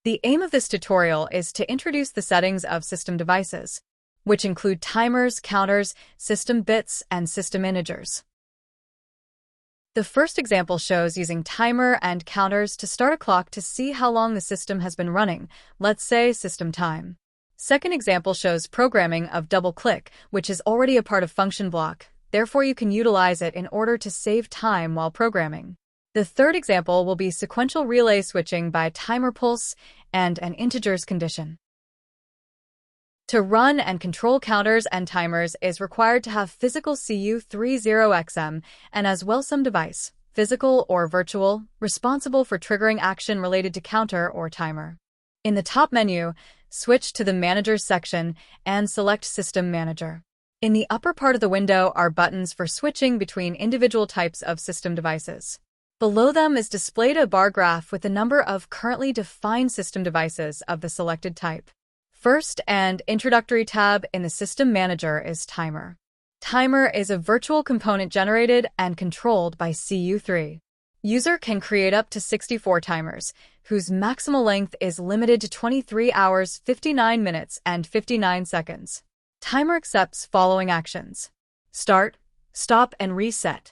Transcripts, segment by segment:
The aim of this tutorial is to introduce the settings of system devices, which include timers, counters, system bits, and system integers. The first example shows using timer and counters to start a clock to see how long the system has been running, let's say system time. Second example shows programming of double-click, which is already a part of function block, therefore you can utilize it in order to save time while programming. The third example will be sequential relay switching by timer pulse and an integers condition. To run and control counters and timers is required to have physical CU30XM and as well some device, physical or virtual, responsible for triggering action related to counter or timer. In the top menu, switch to the Managers section and select System Manager. In the upper part of the window are buttons for switching between individual types of system devices. Below them is displayed a bar graph with the number of currently defined system devices of the selected type. First and introductory tab in the System Manager is Timer. Timer is a virtual component generated and controlled by CU3. User can create up to 64 timers, whose maximal length is limited to 23 hours, 59 minutes, and 59 seconds. Timer accepts following actions: start, stop, and reset.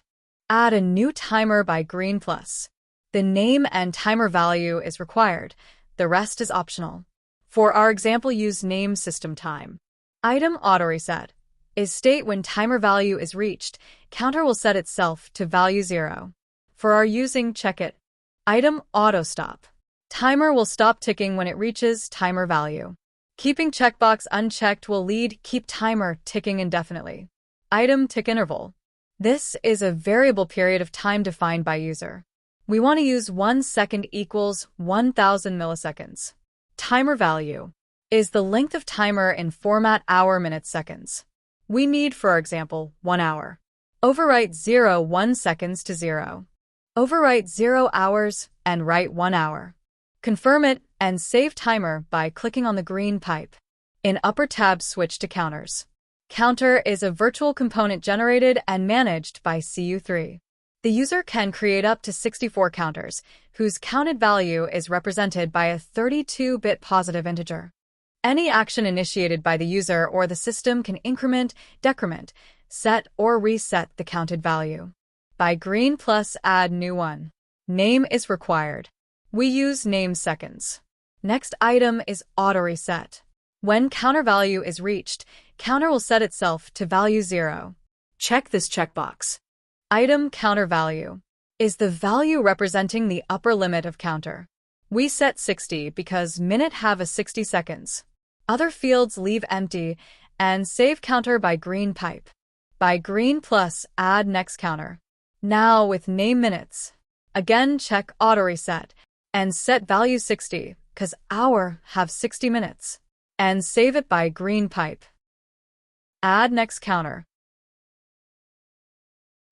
Add a new timer by green plus. The name and timer value is required. The rest is optional. For our example, use name system time. Item auto reset is state when timer value is reached, counter will set itself to value 0. For our using check it. Item auto stop. Timer will stop ticking when it reaches timer value. Keeping checkbox unchecked will lead keep timer ticking indefinitely. Item tick interval. This is a variable period of time defined by user. We want to use 1 second equals 1000 milliseconds. Timer value is the length of timer in format hour, minutes, seconds. We need, for example, 1 hour. Overwrite 1 seconds to 0. Overwrite 0 hours and write 1 hour. Confirm it and save timer by clicking on the green pipe. In upper tab, switch to counters. Counter is a virtual component generated and managed by CU3. The user can create up to 64 counters, whose counted value is represented by a 32-bit positive integer. Any action initiated by the user or the system can increment, decrement, set, or reset the counted value. By green plus, add new one. Name is required. We use name seconds. Next item is auto reset. When counter value is reached, counter will set itself to value 0. Check this checkbox. Item counter value is the value representing the upper limit of counter. We set 60 because minute have a 60 seconds. Other fields leave empty and save counter by green pipe. By green plus, add next counter. Now with name minutes. Again check auto reset and set value 60 because hour have 60 minutes. And save it by green pipe. Add next counter.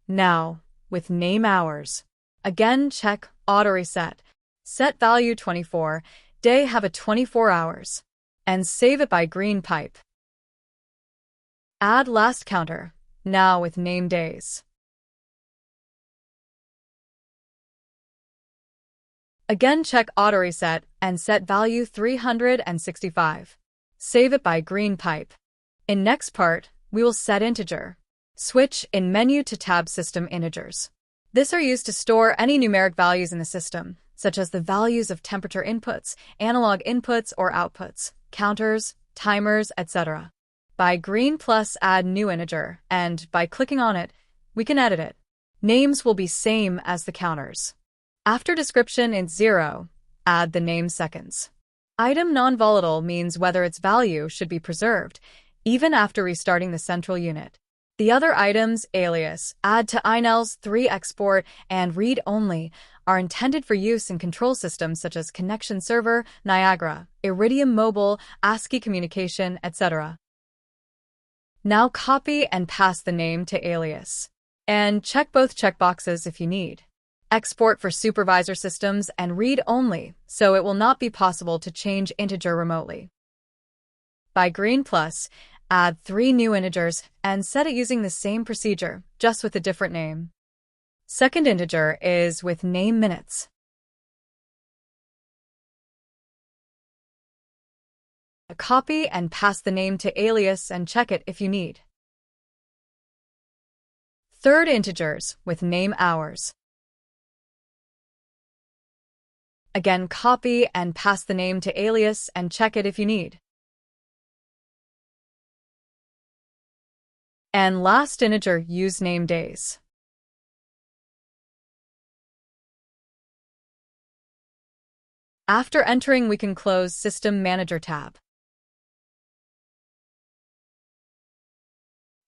Now, with name hours. Again check auto reset. Set value 24, day have a 24 hours. And save it by green pipe. Add last counter. Now with name days. Again check auto reset and set value 365. Save it by green pipe. In next part, we will set integer. Switch in menu to tab System Integers. These are used to store any numeric values in the system, such as the values of temperature inputs, analog inputs or outputs, counters, timers, etc. By green plus, add new integer, and by clicking on it, we can edit it. Names will be same as the counters. After description in 0, add the name seconds. Item non-volatile means whether its value should be preserved, even after restarting the central unit. The other items, alias, add to iNELS 3 export, and read only, are intended for use in control systems such as Connection Server, Niagara, Iridium Mobile, ASCII Communication, etc. Now copy and paste the name to alias. And check both checkboxes if you need. Export for supervisor systems and read only, so it will not be possible to change integer remotely. By green plus, add 3 new integers and set it using the same procedure, just with a different name. Second integer is with name minutes. Copy and pass the name to alias and check it if you need. Third, integers with name hours. Again, copy and pass the name to alias and check it if you need. And last, integer use name days. After entering, we can close System Manager tab.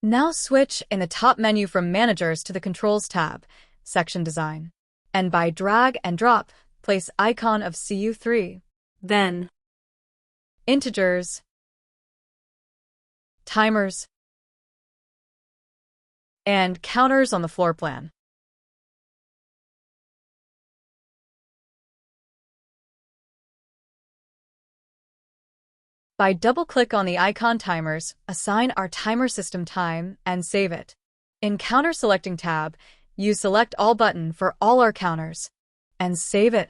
Now switch in the top menu from Managers to the Controls tab, Section Design. And by drag and drop, place icon of CU3. Then, integers, timers, and counters on the floor plan. By double-click on the icon timers, assign our timer system time and save it. In Counter Selecting tab, use Select All button for all our counters and save it.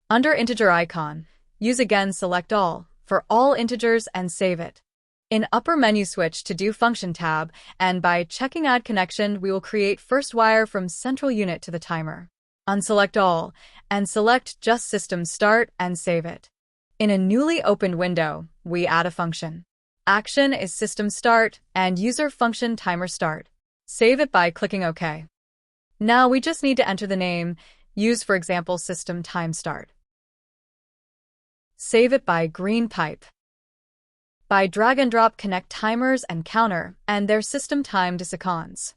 Under Integer icon, use again Select All for all integers and save it. In upper menu, switch to Do Function tab, and by checking Add Connection, we will create first wire from central unit to the timer. Unselect all and select Just System Start and save it. In a newly opened window, we add a function. Action is System Start and User Function Timer Start. Save it by clicking OK. Now we just need to enter the name, use for example System Time Start. Save it by green pipe. By drag and drop, connect timers and counter and their system time to seconds.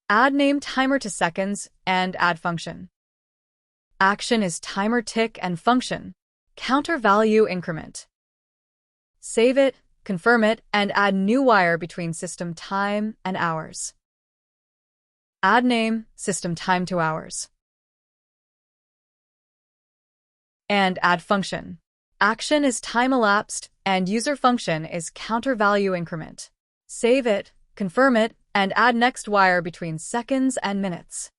Add name timer to seconds and add function. Action is timer tick and function counter value increment. Save it, confirm it, and add new wire between system time and hours. Add name, system time to hours. And add function. Action is time elapsed, and user function is counter value increment. Save it, confirm it, and add next wire between seconds and minutes.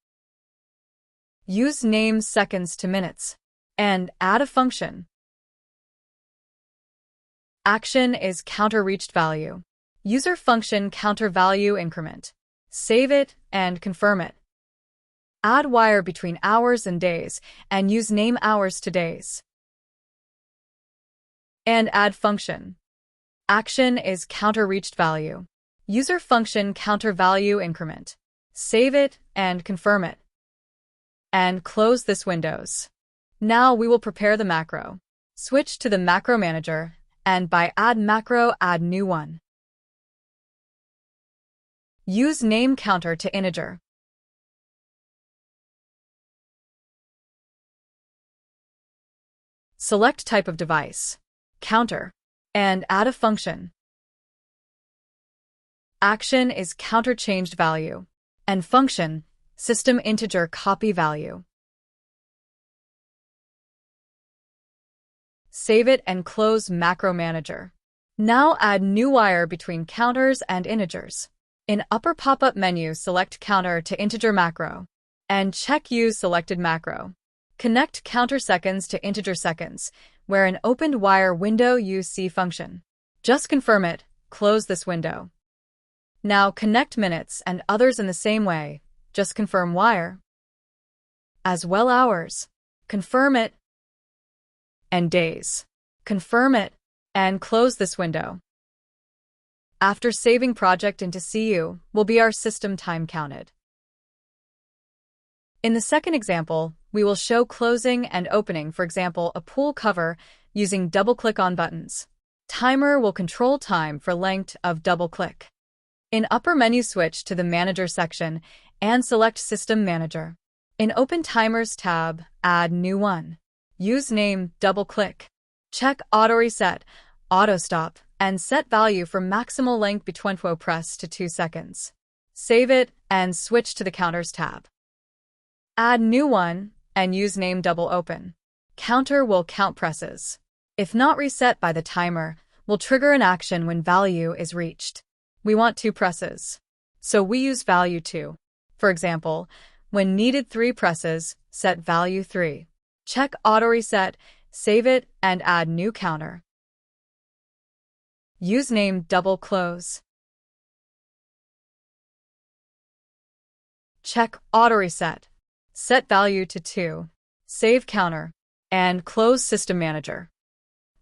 Use name seconds to minutes. And add a function. Action is counter reached value. User function counter value increment. Save it and confirm it. Add wire between hours and days and use name hours to days. And add function. Action is counter reached value. User function counter value increment. Save it and confirm it. And close this windows. Now we will prepare the macro. Switch to the Macro Manager, and by Add Macro, add new one. Use name counter to integer. Select type of device, counter, and add a function. Action is counter changed value, and function, system integer copy value. Save it and close Macro Manager. Now add new wire between counters and integers. In upper pop-up menu, select Counter to Integer Macro, and check Use Selected Macro. Connect counter seconds to integer seconds, where an opened wire window use C function. Just confirm it, close this window. Now connect minutes and others in the same way, just confirm wire. As well hours, confirm it, and days. Confirm it, and close this window. After saving project into CU, will be our system time counted. In the second example, we will show closing and opening, for example, a pool cover using double-click on buttons. Timer will control time for length of double-click. In upper menu, switch to the Manager section and select System Manager. In Open Timers tab, add New One. Use name, double-click. Check Auto Reset, Auto Stop, and set value for maximal length between press to 2 seconds. Save it and switch to the Counters tab. Add New One and use name double open. Counter will count presses. If not reset by the timer, will trigger an action when value is reached. We want 2 presses, so we use value 2. For example, when needed 3 presses, set value 3. Check Auto Reset, save it, and add new counter. Use name double close. Check auto reset. Set value to 2. Save counter. And close system manager.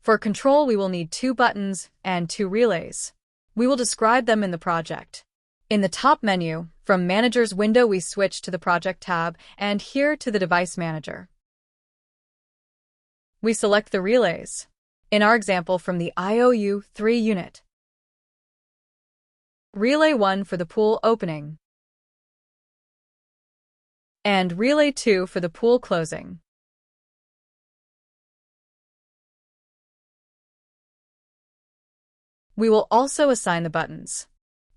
For control, we will need 2 buttons and 2 relays. We will describe them in the project. In the top menu, from Manager's window, we switch to the Project tab and here to the Device Manager. We select the relays. In our example, from the IOU3 unit. Relay 1 for the pool opening. And Relay 2 for the pool closing. We will also assign the buttons.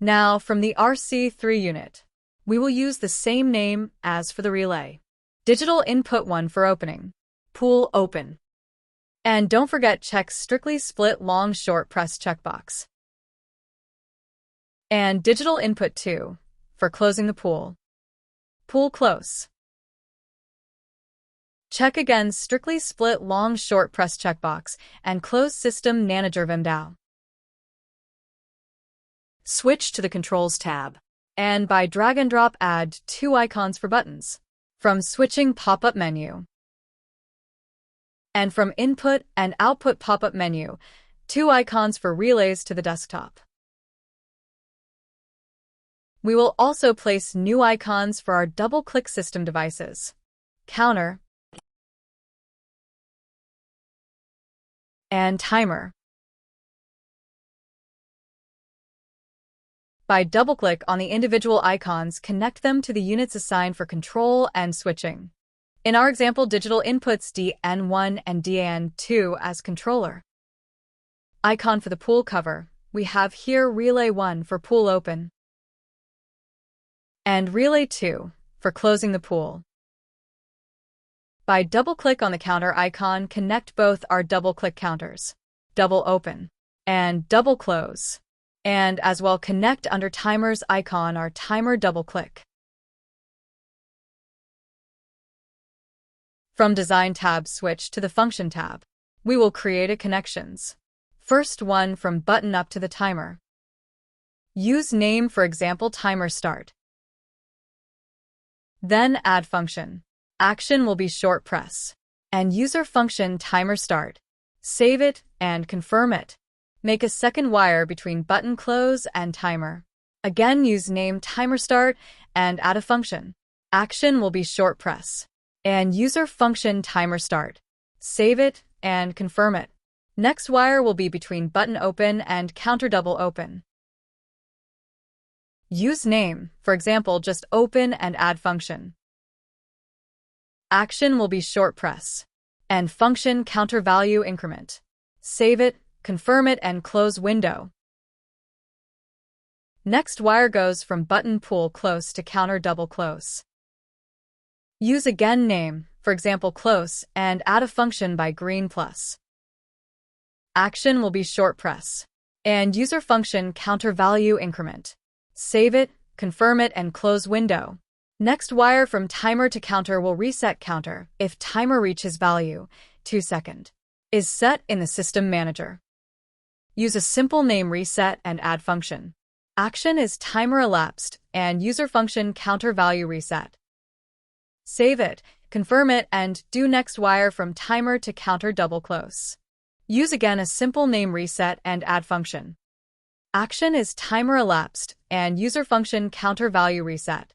Now, from the RC3 unit, we will use the same name as for the relay. Digital Input 1 for opening. Pool open. And don't forget, check strictly split long short press checkbox. And Digital Input 2 for closing the pool. Pool close. Check again strictly split long short press checkbox and close System Manager window. Switch to the Controls tab, and by drag and drop add 2 icons for buttons. From Switching pop-up menu, and from Input and Output pop-up menu, 2 icons for relays to the desktop. We will also place new icons for our double-click system devices, counter, and timer. By double-click on the individual icons, connect them to the units assigned for control and switching. In our example, digital inputs DN1 and DN2 as controller. Icon for the pool cover, we have here Relay 1 for pool open. And Relay 2 for closing the pool. By double-click on the counter icon, connect both our double-click counters, double open and double close. And as well, connect under Timers icon our timer double-click. From Design tab, switch to the Function tab. We will create a connections. First one from button up to the timer. Use name, for example, timer start. Then add function. Action will be short press. And user function timer start. Save it and confirm it. Make a second wire between button close and timer. Again, use name timer start and add a function. Action will be short press. And user function timer start. Save it and confirm it. Next wire will be between button open and counter double open. Use name, for example, just open and add function. Action will be short press. And function counter value increment. Save it, confirm it, and close window. Next wire goes from button pool close to counter double close. Use again name, for example close, and add a function by green plus. Action will be short press. And user function counter value increment. Save it, confirm it, and close window. Next wire from timer to counter will reset counter if timer reaches value 2 seconds. Is set in the System Manager. Use a simple name reset and add function. Action is timer elapsed and user function counter value reset. Save it, confirm it, and do next wire from timer to counter double close. Use again a simple name reset and add function. Action is timer elapsed and user function counter value reset.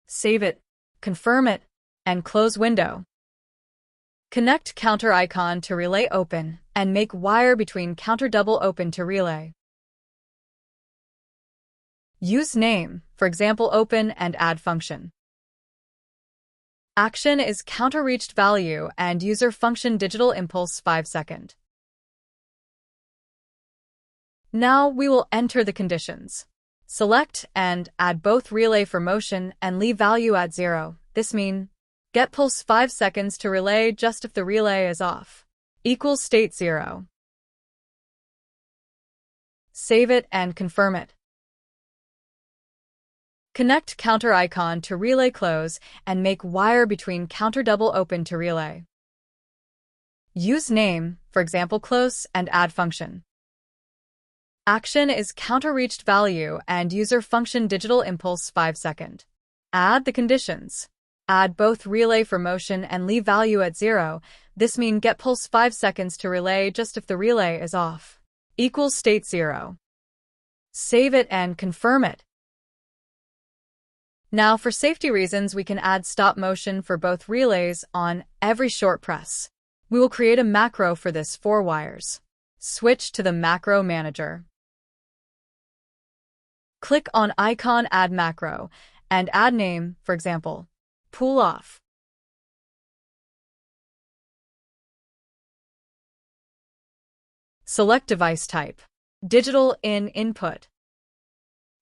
Save it, confirm it, and close window. Connect counter icon to relay open and make wire between counter double open to relay. Use name, for example open, and add function. Action is counter reached value and user function digital impulse 5 seconds. Now we will enter the conditions. Select and add both relay for motion and leave value at 0. This means get pulse 5 seconds to relay just if the relay is off. Equals state 0. Save it and confirm it. Connect counter icon to relay close and make wire between counter double open to relay. Use name, for example close, and add function. Action is counter reached value and user function digital impulse 5 second. Add the conditions. Add both relay for motion and leave value at 0. This means get pulse 5 seconds to relay just if the relay is off. Equals state 0. Save it and confirm it. Now for safety reasons we can add stop motion for both relays on every short press. We will create a macro for this 4 wires. Switch to the macro manager. Click on icon Add Macro and add name, for example, Pull Off. Select device type, Digital in Input,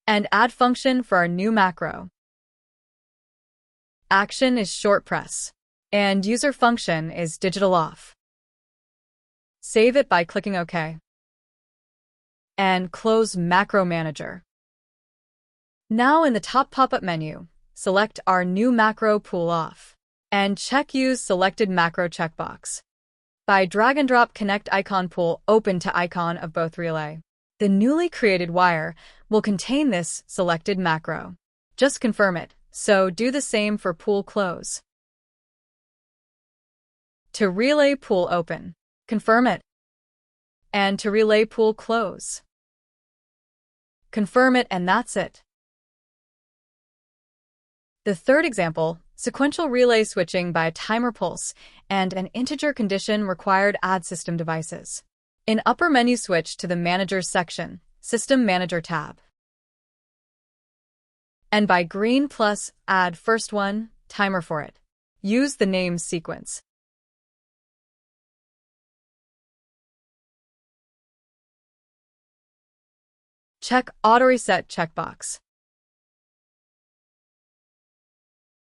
and add function for our new macro. Action is short press, and user function is digital off. Save it by clicking OK. And close Macro Manager. Now in the top pop-up menu, select our new macro Pull Off, and check Use Selected Macro checkbox. By drag and drop connect icon pull open to icon of both relay. The newly created wire will contain this selected macro. Just confirm it, so do the same for pull close. To relay pull open, confirm it. And to relay pull close, confirm it, and that's it. The third example, sequential relay switching by a timer pulse and an integer condition required add system devices. In upper menu switch to the Managers section, System Manager tab. And by green plus, add first one, timer for it. Use the name sequence. Check Auto Reset checkbox.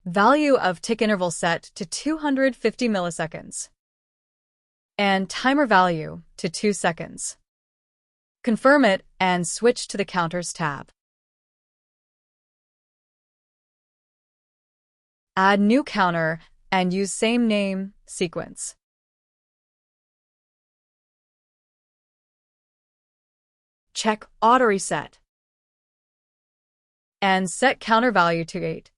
Value of tick interval set to 250 milliseconds. And timer value to 2 seconds. Confirm it and switch to the Counters tab. Add new counter and use same name, sequence. Check Auto Reset. And set counter value to 8.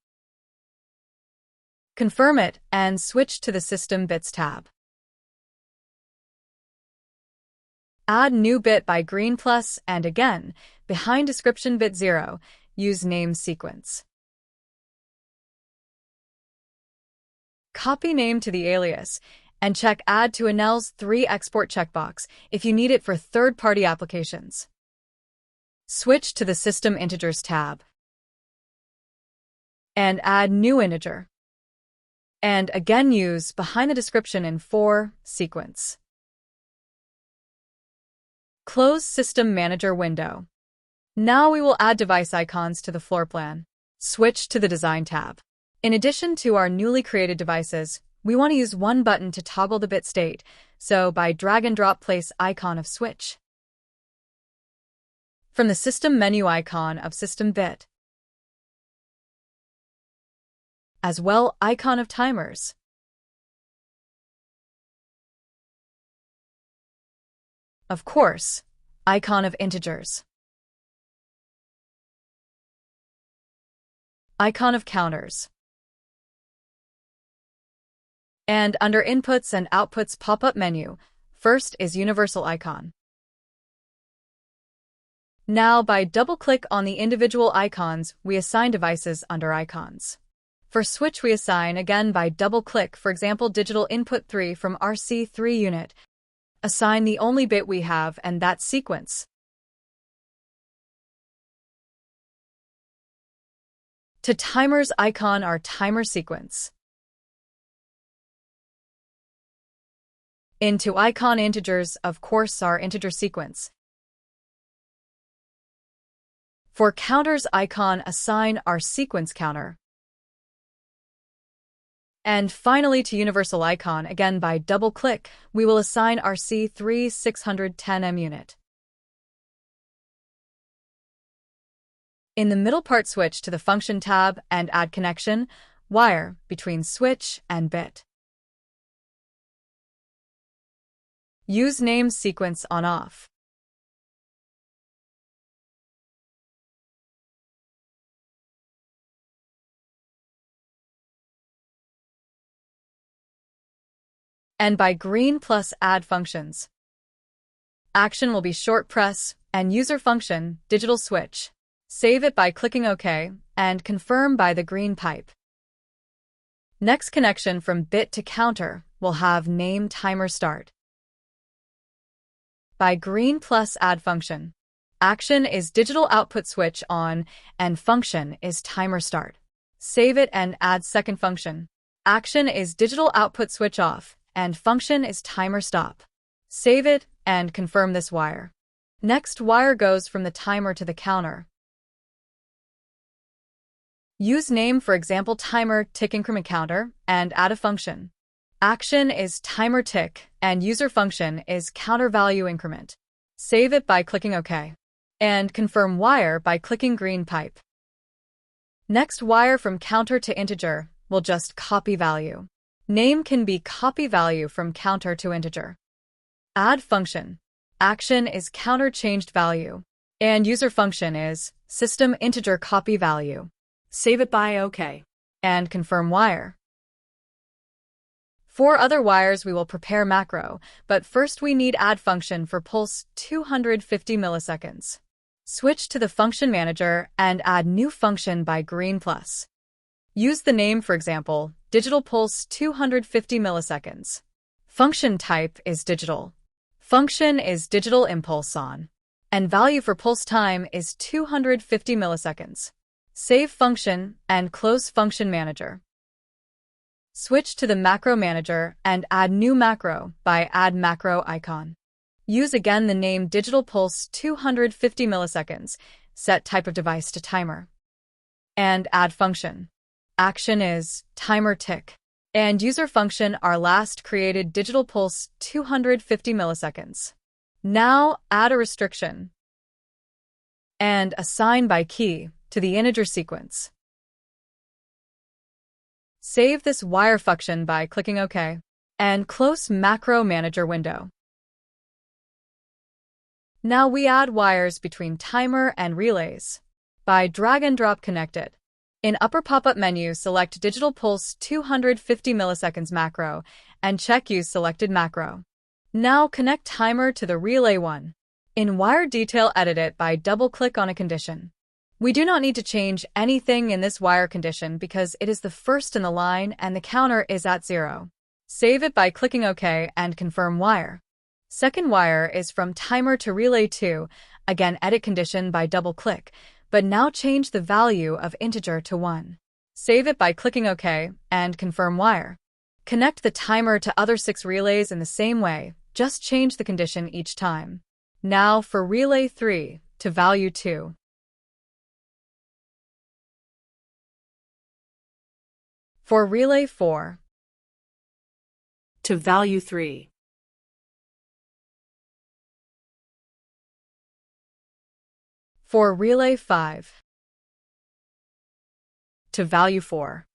Confirm it and switch to the System Bits tab. Add new bit by green plus and again, behind description bit 0, use name sequence. Copy name to the alias and check Add to iNELS 3 export checkbox if you need it for third-party applications. Switch to the System Integers tab. And add new integer. And again use behind the description in 4 sequence. Close System Manager window. Now we will add device icons to the floor plan. Switch to the Design tab. In addition to our newly created devices, we want to use one button to toggle the bit state, so by drag and drop place icon of switch. From the System menu icon of System Bit. As well, icon of timers. Of course, icon of integers. Icon of counters. And under Inputs and Outputs pop-up menu, first is Universal icon. Now, by double-click on the individual icons, we assign devices under icons. For switch, we assign again by double-click, for example, digital input 3 from RC3 unit. Assign the only bit we have, and that's sequence. To timers icon, our timer sequence. Into icon integers, of course, our integer sequence. For counters icon, assign our sequence counter. And finally to universal icon, again by double-click, we will assign our C3 610M unit. In the middle part, switch to the Function tab and add connection, wire, between switch and bit. Use name sequence on/off. And by green plus add functions. Action will be short press and user function digital switch. Save it by clicking OK and confirm by the green pipe. Next connection from bit to counter will have name timer start. By green plus add function. Action is digital output switch on and function is timer start. Save it and add second function. Action is digital output switch off and function is timer stop. Save it and confirm this wire. Next wire goes from the timer to the counter. Use name for example timer tick increment counter and add a function. Action is timer tick and user function is counter value increment. Save it by clicking OK. And confirm wire by clicking green pipe. Next wire from counter to integer will just copy value. Name can be copy value from counter to integer. Add function. Action is counter changed value. And user function is system integer copy value. Save it by OK. And confirm wire. For other wires we will prepare macro, but first we need add function for pulse 250 milliseconds. Switch to the function manager and add new function by green plus. Use the name for example, digital pulse 250 milliseconds. Function type is digital. Function is digital impulse on. And value for pulse time is 250 milliseconds. Save function and close function manager. Switch to the macro manager and add new macro by add macro icon. Use again the name digital pulse 250 milliseconds. Set type of device to timer. And add function. Action is timer tick. And user function are last created digital pulse 250 milliseconds. Now add a restriction. And assign by key to the integer sequence. Save this wire function by clicking OK. And close macro manager window. Now we add wires between timer and relays. By drag and drop connect it. In upper pop-up menu select digital pulse 250 milliseconds macro and check use selected macro. Now connect timer to the relay 1. In wire detail edit it by double-click on a condition. We do not need to change anything in this wire condition because it is the first in the line and the counter is at 0. Save it by clicking OK and confirm wire. Second wire is from timer to relay 2, again edit condition by double-click, but now change the value of integer to 1. Save it by clicking OK and confirm wire. Connect the timer to other 6 relays in the same way, just change the condition each time. Now for relay 3 to value 2. For relay 4 to value 3. For relay 5 to value 4.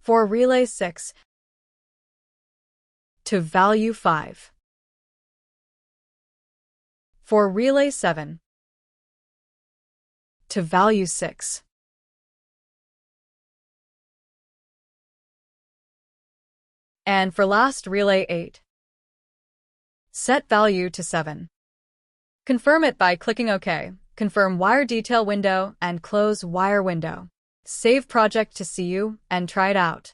For relay 6 to value 5. For relay 7 to value 6. And for last relay 8. Set value to 7. Confirm it by clicking OK. Confirm wire detail window and close wire window. Save project to see you and try it out.